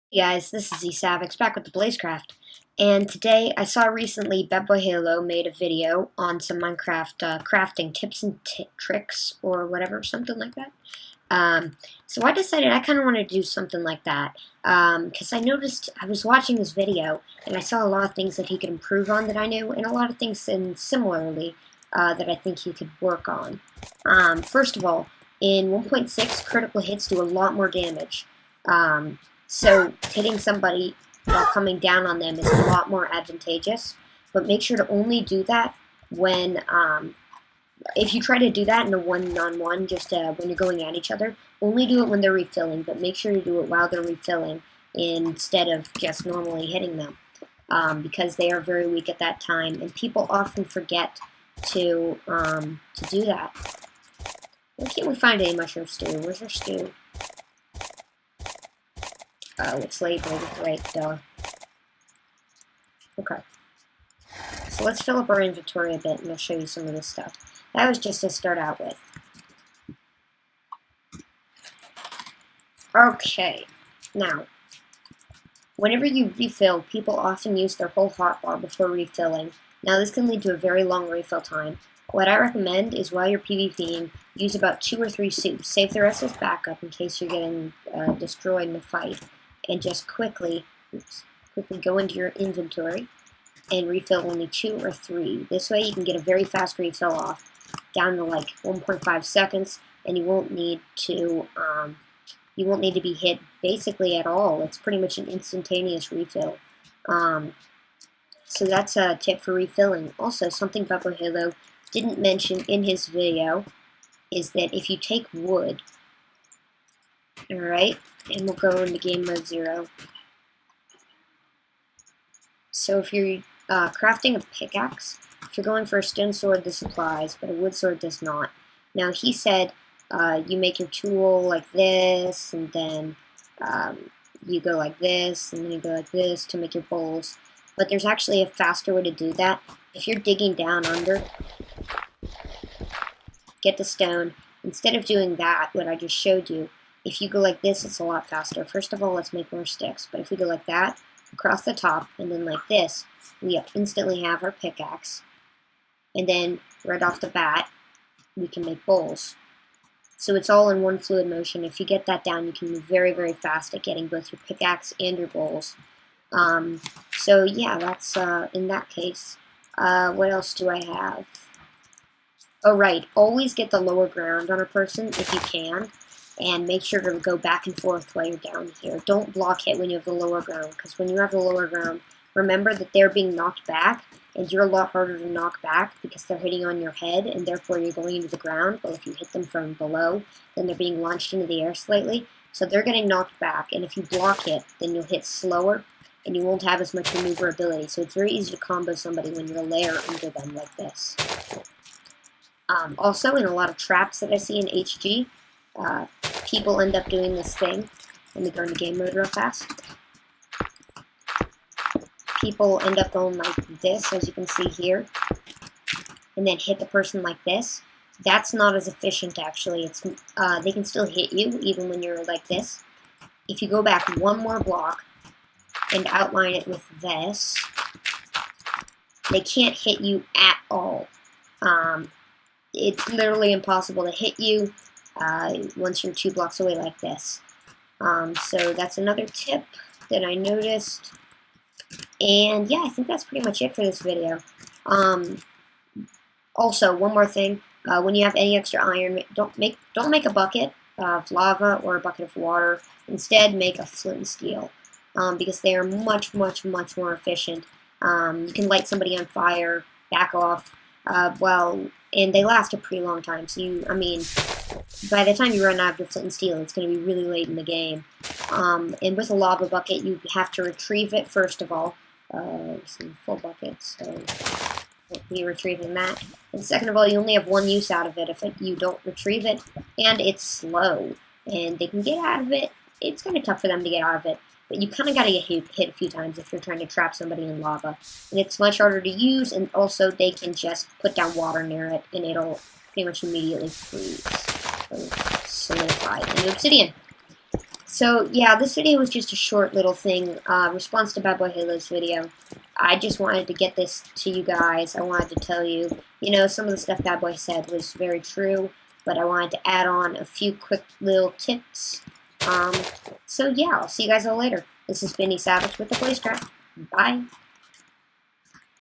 Hey guys, this is eSavix back with the Blazecraft, and today I saw recently Boy Halo made a video on some Minecraft crafting tips and tricks or whatever, something like that. So I decided I kind of wanted to do something like that because I noticed I was watching this video and I saw a lot of things that he could improve on that I knew, and a lot of things similarly that I think he could work on. First of all, in 1.6, critical hits do a lot more damage. So hitting somebody while coming down on them is a lot more advantageous, but make sure to only do that when, if you try to do that in a one-on-one, just when you're going at each other, only do it when they're refilling, but make sure to do it while they're refilling instead of just normally hitting them, because they are very weak at that time, and people often forget to do that. Where can't we find any mushroom stew? Where's our stew? Oh, it's labeled, right, duh. Okay. So let's fill up our inventory a bit and I'll show you some of this stuff. That was just to start out with. Okay. Now, whenever you refill, people often use their whole hotbar before refilling. Now, this can lead to a very long refill time. What I recommend is while you're PvPing, use about 2 or 3 soups. Save the rest as backup in case you're getting destroyed in the fight. And just quickly go into your inventory and refill only 2 or 3. This way you can get a very fast refill off, down to like 1.5 seconds, and you won't need to be hit basically at all. It's pretty much an instantaneous refill. So that's a tip for refilling. Also, something Boy Halo didn't mention in his video is that if you take wood, alright, and we'll go into game mode 0. So if you're crafting a pickaxe, if you're going for a stone sword, this applies, but a wood sword does not. Now he said you make your tool like this, and then you go like this, and then you go like this to make your bowls. But there's actually a faster way to do that. If you're digging down under, get the stone. Instead of doing that, what I just showed you, if you go like this, it's a lot faster. First of all, let's make more sticks. But if we go like that, across the top, and then like this, we instantly have our pickaxe. And then, right off the bat, we can make bowls. So it's all in one fluid motion. If you get that down, you can move very, very fast at getting both your pickaxe and your bowls. So yeah, that's in that case. What else do I have? Oh right, always get the lower ground on a person if you can. And make sure to go back and forth while you're down here. Don't block it when you have the lower ground, because when you have the lower ground, remember that they're being knocked back, and you're a lot harder to knock back because they're hitting on your head, and therefore you're going into the ground. But if you hit them from below, then they're being launched into the air slightly. So they're getting knocked back, and if you block it, then you'll hit slower, and you won't have as much maneuverability. So it's very easy to combo somebody when you're a layer under them like this. Also, in a lot of traps that I see in HG, people end up doing this thing. Let me go into game mode real fast. People end up going like this, as you can see here, and then hit the person like this. That's not as efficient, actually. It's they can still hit you even when you're like this. If you go back one more block and outline it with this, they can't hit you at all. It's literally impossible to hit you once you're 2 blocks away like this. So that's another tip that I noticed. And yeah, I think that's pretty much it for this video. Also, one more thing. When you have any extra iron, don't make a bucket of lava or a bucket of water. Instead, make a flint and steel, because they are much, much, much more efficient. You can light somebody on fire, back off, and they last a pretty long time. So by the time you run out of flint and steel, it's going to be really late in the game. And with a lava bucket, you have to retrieve it first of all. Some full buckets, so we'll be retrieving that. And second of all, you only have one use out of it if you don't retrieve it, and it's slow. And they can get out of it. It's kind of tough for them to get out of it, but you kind of got to get hit a few times if you're trying to trap somebody in lava. And it's much harder to use, and also they can just put down water near it, and it'll pretty much immediately freeze. So solidify into obsidian. So yeah, this video was just a short little thing, response to Bad Boy Halo's video. I just wanted to get this to you guys. I wanted to tell you, some of the stuff Bad Boy said was very true, but I wanted to add on a few quick little tips. So yeah, I'll see you guys all later. This is Benny Savage with the Blaze Trap. Bye.